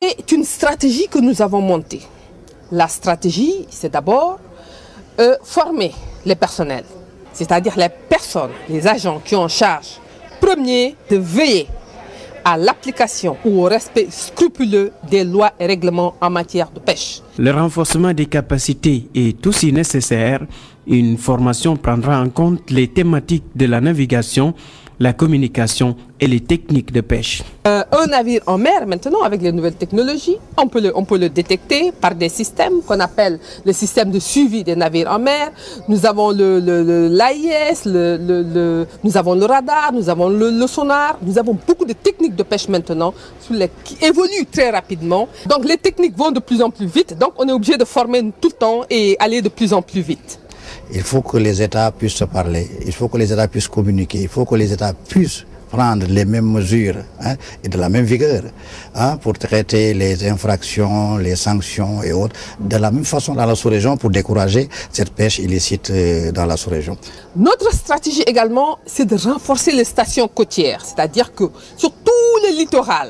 C'est une stratégie que nous avons montée. La stratégie, c'est d'abord former les personnels, c'est-à-dire les personnes, les agents qui ont en charge, premier, de veiller à l'application ou au respect scrupuleux des lois et règlements en matière de pêche. Le renforcement des capacités est aussi nécessaire. Une formation prendra en compte les thématiques de la navigation, la communication et les techniques de pêche. Un navire en mer, maintenant, avec les nouvelles technologies, on peut le détecter par des systèmes qu'on appelle le système de suivi des navires en mer. Nous avons l'AIS, nous avons le radar, nous avons le sonar. Nous avons beaucoup de techniques de pêche maintenant qui évoluent très rapidement. Donc les techniques vont de plus en plus vite. Donc on est obligé de former tout le temps et aller de plus en plus vite. Il faut que les États puissent se parler, il faut que les États puissent communiquer, il faut que les États puissent prendre les mêmes mesures et de la même vigueur pour traiter les infractions, les sanctions et autres de la même façon dans la sous-région pour décourager cette pêche illicite dans la sous-région. Notre stratégie également, c'est de renforcer les stations côtières, c'est-à-dire que sur tout le littoral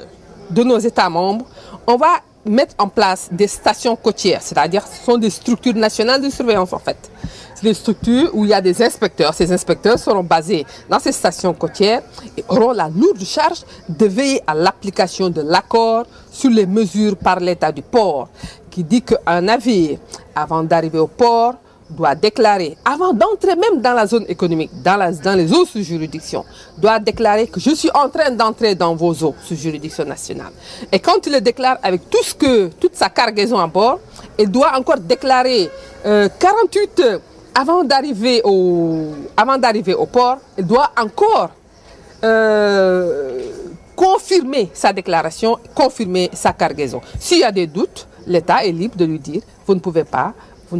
de nos États membres, on va mettre en place des stations côtières, c'est-à-dire ce sont des structures nationales de surveillance en fait. C'est des structures où il y a des inspecteurs. Ces inspecteurs seront basés dans ces stations côtières et auront la lourde charge de veiller à l'application de l'accord sur les mesures par l'État du port, qui dit qu'un navire, avant d'arriver au port, doit déclarer, avant d'entrer même dans la zone économique, dans les eaux sous juridiction, doit déclarer que je suis en train d'entrer dans vos eaux sous juridiction nationale. Et quand il le déclare avec toute sa cargaison à bord, il doit encore déclarer 48 heures avant d'arriver au port, il doit encore confirmer sa déclaration, confirmer sa cargaison. S'il y a des doutes, l'État est libre de lui dire vous ne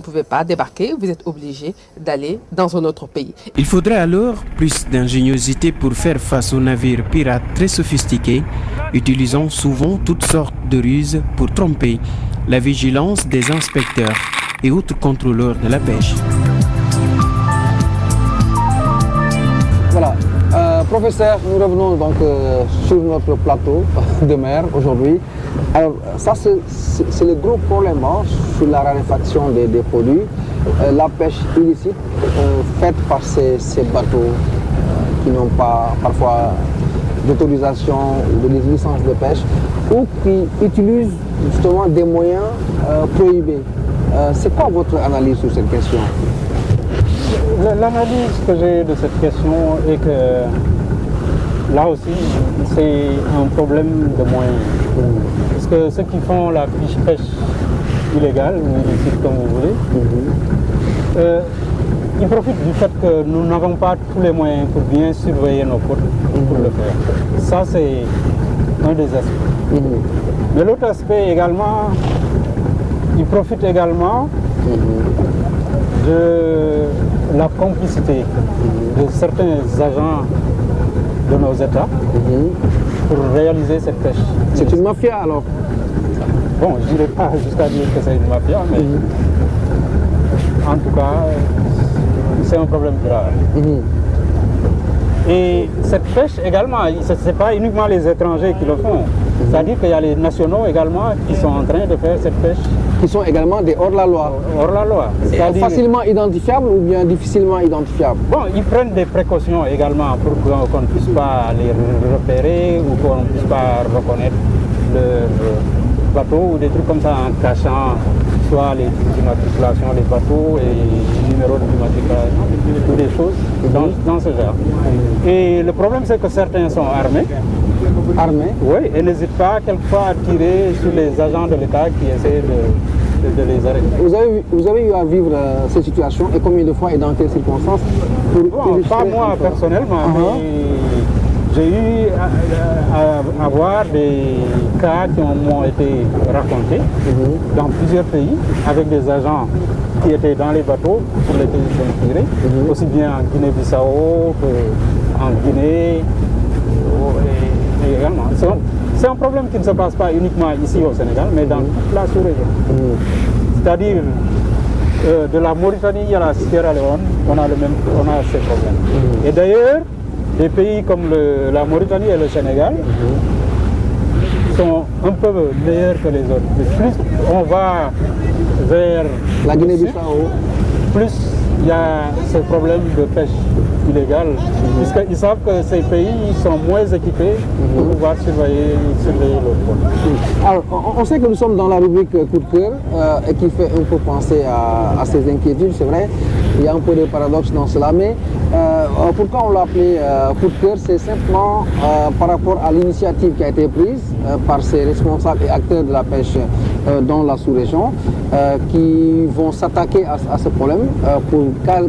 pouvez pas débarquer, vous êtes obligé d'aller dans un autre pays. Il faudrait alors plus d'ingéniosité pour faire face aux navires pirates très sophistiqués, utilisant souvent toutes sortes de ruses pour tromper la vigilance des inspecteurs et autres contrôleurs de la pêche. Voilà. Professeur, nous revenons donc sur notre plateau de mer aujourd'hui. Alors ça c'est le gros problème sur la raréfaction des produits, la pêche illicite faite par ces bateaux qui n'ont pas parfois d'autorisation ou de licence de pêche ou qui utilisent justement des moyens prohibés. C'est quoi votre analyse sur cette question? L'analyse que j'ai de cette question est que là aussi c'est un problème de moyens. Parce que ceux qui font la pêche illégale ou illicite comme vous voulez, ils profitent du fait que nous n'avons pas tous les moyens pour bien surveiller nos côtes pour le faire. Ça c'est un des aspects. Mais l'autre aspect également, ils profitent également de la complicité de certains agents de nos États pour réaliser cette pêche. C'est une mafia alors? Bon, je n'irai pas jusqu'à dire que c'est une mafia, mais en tout cas, c'est un problème grave. Et cette pêche également, ce n'est pas uniquement les étrangers qui le font. C'est-à-dire qu'il y a les nationaux également qui sont en train de faire cette pêche. Qui sont également des hors-la-loi. Hors-la-loi. Facilement identifiables ou bien difficilement identifiables? Bon, ils prennent des précautions également pour qu'on ne puisse pas les repérer ou qu'on ne puisse pas reconnaître le bateau ou des trucs comme ça en cachant soit les immatriculations des bateaux et les numéros de immatriculation ou des choses dans ce genre. Et le problème c'est que certains sont armés. Armés? Oui, et n'hésitent pas quelquefois à tirer sur les agents de l'État qui essaient de les arrêter. Vous avez eu à vivre ces situations et combien de fois et dans quelles circonstances? Pas moi personnellement, mais j'ai eu à voir des cas qui m'ont été racontés dans plusieurs pays avec des agents qui étaient dans les bateaux sur lesquels ils sont tirés, aussi bien en Guinée-Bissau qu'en Guinée. Également. C'est un problème qui ne se passe pas uniquement ici au Sénégal, mais dans toute la sous-région. C'est-à-dire, de la Mauritanie à la Sierra Leone, on a ces problèmes. Et d'ailleurs, des pays comme la Mauritanie et le Sénégal sont un peu meilleurs que les autres. Plus on va vers la Guinée-Bissau, plus il y a ce problème de pêche illégale, puisqu'ils savent que ces pays sont moins équipés pour pouvoir surveiller leur côte. Alors, on sait que nous sommes dans la rubrique coup de cœur et qui fait un peu penser à ces inquiétudes, c'est vrai. Il y a un peu de paradoxe dans cela, mais pourquoi on l'a appelé coup de cœur? C'est simplement par rapport à l'initiative qui a été prise par ces responsables et acteurs de la pêche dans la sous-région qui vont s'attaquer à ce problème pour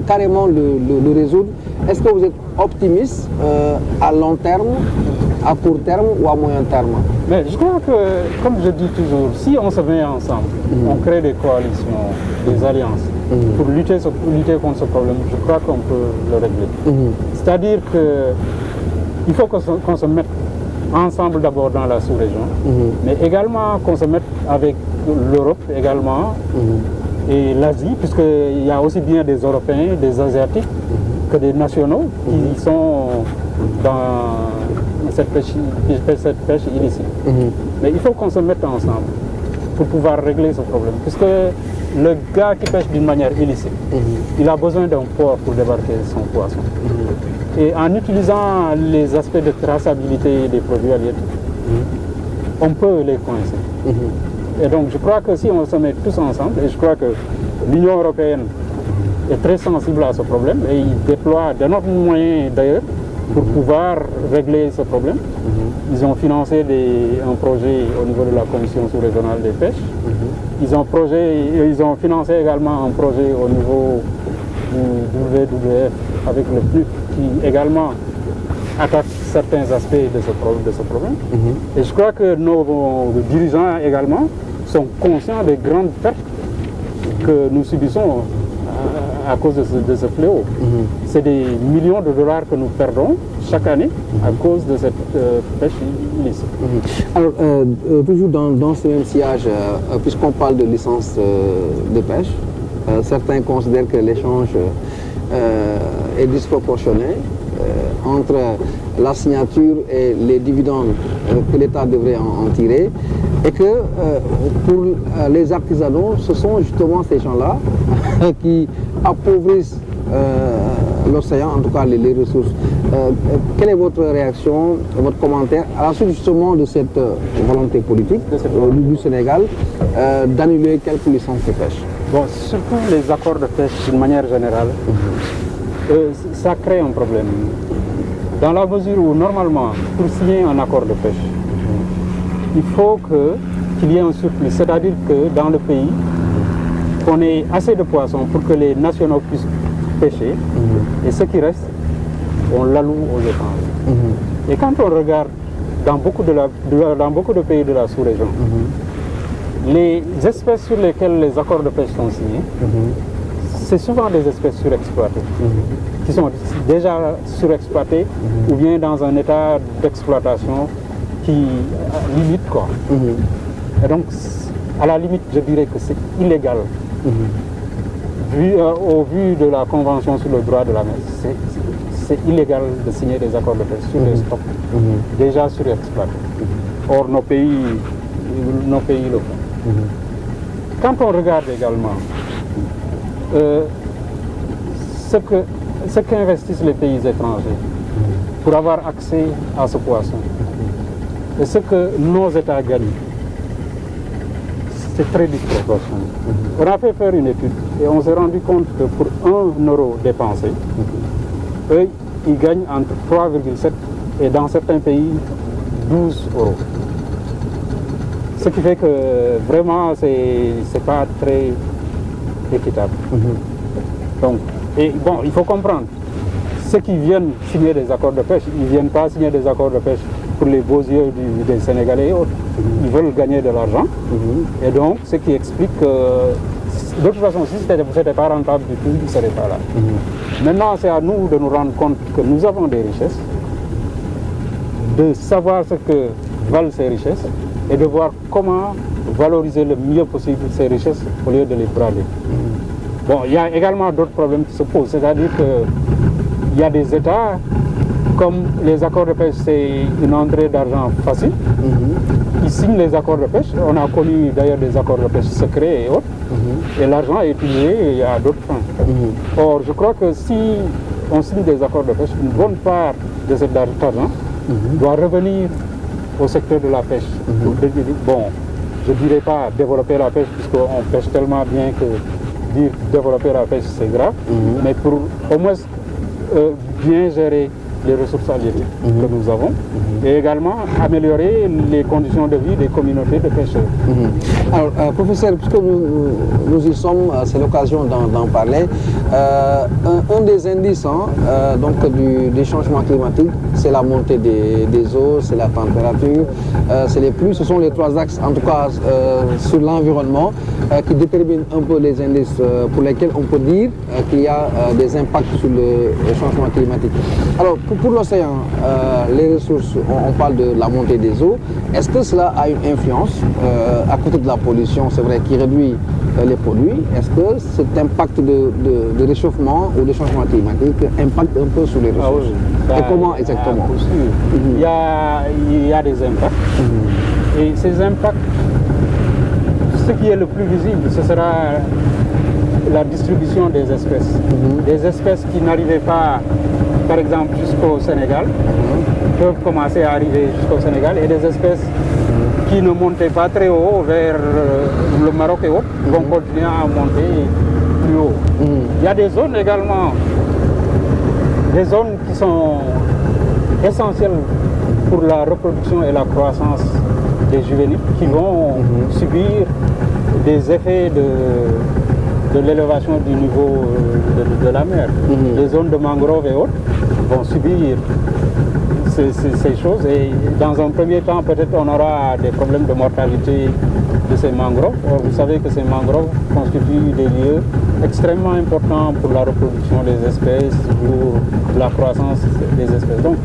carrément le résoudre. Est-ce que vous êtes optimiste à long terme, à court terme ou à moyen terme? Mais je crois que, comme je dis toujours, si on se met ensemble, on crée des coalitions, des alliances, pour lutter contre ce problème, je crois qu'on peut le régler. C'est-à-dire qu'il faut qu'on se mette ensemble d'abord dans la sous-région, mais également qu'on se mette avec l'Europe également, et l'Asie, puisqu'il y a aussi bien des Européens, des Asiatiques, que des nationaux qui sont dans cette pêche illicite. Mais il faut qu'on se mette ensemble pour pouvoir régler ce problème, puisque le gars qui pêche d'une manière illicite, il a besoin d'un port pour débarquer son poisson. Et en utilisant les aspects de traçabilité des produits halieutiques, on peut les coincer. Et donc je crois que si on se met tous ensemble, et je crois que l'Union européenne est très sensible à ce problème et il déploie d'énormes moyens d'ailleurs pour pouvoir régler ce problème. Ils ont financé un projet au niveau de la Commission sous-régionale des pêches. Ils ont financé également un projet au niveau du WWF avec le PNUD qui également attaque certains aspects de ce problème. Et je crois que nos dirigeants également sont conscients des grandes pertes que nous subissons à cause de ce fléau. C'est des millions de dollars que nous perdons chaque année à cause de cette pêche illicite. Alors, toujours dans ce même sillage, puisqu'on parle de licence de pêche, certains considèrent que l'échange est disproportionné entre la signature et les dividendes que l'État devrait en tirer, et que pour les artisanaux, ce sont justement ces gens-là qui appauvrissent l'océan, en tout cas les ressources. Quelle est votre réaction, votre commentaire à la suite justement de cette volonté politique du Sénégal d'annuler quelques licences de pêche? Bon, surtout les accords de pêche d'une manière générale, ça crée un problème. Dans la mesure où normalement, pour signer un accord de pêche, il faut qu'il y ait un surplus, c'est-à-dire que dans le pays, qu'on ait assez de poissons pour que les nationaux puissent pêcher, et ce qui reste, on l'alloue aux étrangers. Et quand on regarde dans beaucoup de pays de la sous-région, les espèces sur lesquelles les accords de pêche sont signés, c'est souvent des espèces surexploitées, qui sont déjà surexploitées ou bien dans un état d'exploitation qui limite quoi. Et donc, à la limite, je dirais que c'est illégal. Au vu de la Convention sur le droit de la mer, c'est illégal de signer des accords de pêche sur des stocks déjà surexploités. Or, nos pays le font. Quand on regarde également ce qu'investissent les pays étrangers pour avoir accès à ce poisson et ce que nos États gagnent, c'est très disproportionné. On a fait faire une étude et on s'est rendu compte que pour 1 euro dépensé, eux, ils gagnent entre 3,7 et dans certains pays 12 euros. Ce qui fait que vraiment, c'est pas très équitable. Donc, et bon, il faut comprendre, ceux qui viennent signer des accords de pêche, ils ne viennent pas signer des accords de pêche pour les beaux yeux des Sénégalais et autres. Ils veulent gagner de l'argent. Et donc, ce qui explique que, de toute façon, si ce n'était pas rentable du tout, ils ne seraient pas là. Maintenant, c'est à nous de nous rendre compte que nous avons des richesses, de savoir ce que valent ces richesses et de voir comment valoriser le mieux possible ces richesses au lieu de les brader. Bon, il y a également d'autres problèmes qui se posent, c'est-à-dire qu'il y a des États comme les accords de pêche, c'est une entrée d'argent facile, ils signent les accords de pêche. On a connu d'ailleurs des accords de pêche secrets et autres, et l'argent est utilisé à d'autres fins. Or, je crois que si on signe des accords de pêche, une bonne part de cet argent doit revenir au secteur de la pêche. Bon, je ne dirais pas développer la pêche, puisqu'on pêche tellement bien que dire développer la pêche, c'est grave, mais pour au moins bien gérer les ressources halieutiques que nous avons et également améliorer les conditions de vie des communautés de pêcheurs. Alors, professeur, puisque nous y sommes, c'est l'occasion d'en parler. Un des indices donc des changements climatiques, c'est la montée des eaux, c'est la température, c'est les pluies. Ce sont les trois axes, en tout cas sur l'environnement, qui déterminent un peu les indices pour lesquels on peut dire qu'il y a des impacts sur le changement climatique. Alors, pour l'océan, les ressources, on parle de la montée des eaux. Est-ce que cela a une influence à côté de la pollution, c'est vrai, qui réduit les produits? Est-ce que cet impact de réchauffement ou de changement climatique impacte un peu sur les ressources? Et comment exactement? Il y a des impacts. Et ces impacts, ce qui est le plus visible, ce sera la distribution des espèces. Des espèces qui n'arrivaient pas, par exemple, jusqu'au Sénégal, peuvent commencer à arriver jusqu'au Sénégal, et des espèces qui ne montaient pas très haut vers le Maroc et autres vont continuer à monter plus haut. Il y a des zones également, des zones qui sont essentielles pour la reproduction et la croissance des juvéniles, qui vont subir des effets de l'élévation du niveau de la mer. Les zones de mangrove et autres vont subir ces choses, et dans un premier temps peut-être on aura des problèmes de mortalité de ces mangroves. Or, vous savez que ces mangroves constituent des lieux extrêmement importants pour la reproduction des espèces, pour la croissance des espèces. Donc,